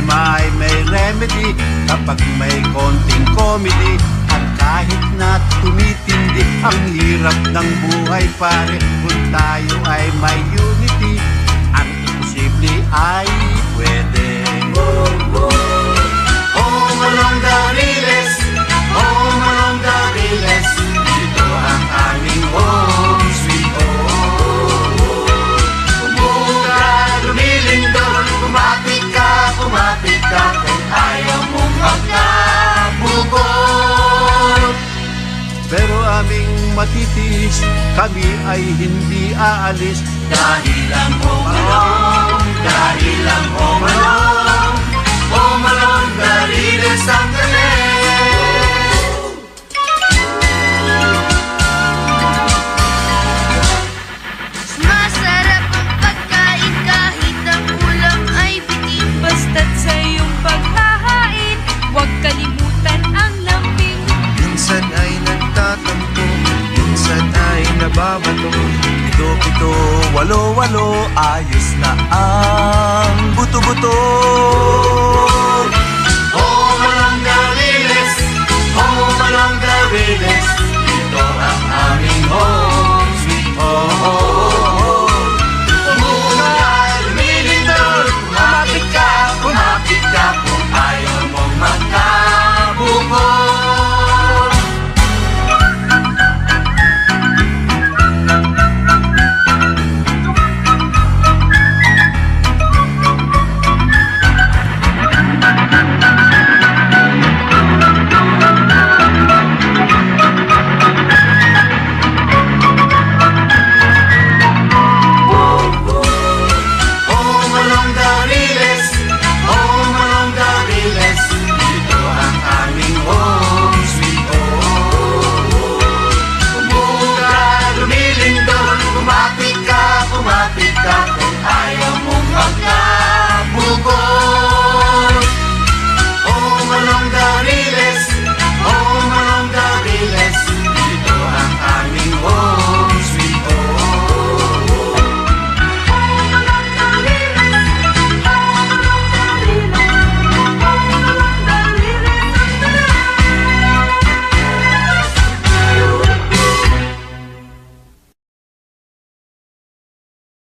problema ay may remedy kapag may konting comedy. At kahit na tumitindi ang hirap ng buhay pare, kung tayo ay may unity, ang imposible ay pwede. Home along the riles, home along the riles, dito ang aming home sweet home. Kumuka, lumilindol, kumapit ka, kung ayaw mong magkabukod. Pero aming matitiis, kami ay hindi aalis. Dahil ang home alone, dahil ang home alone.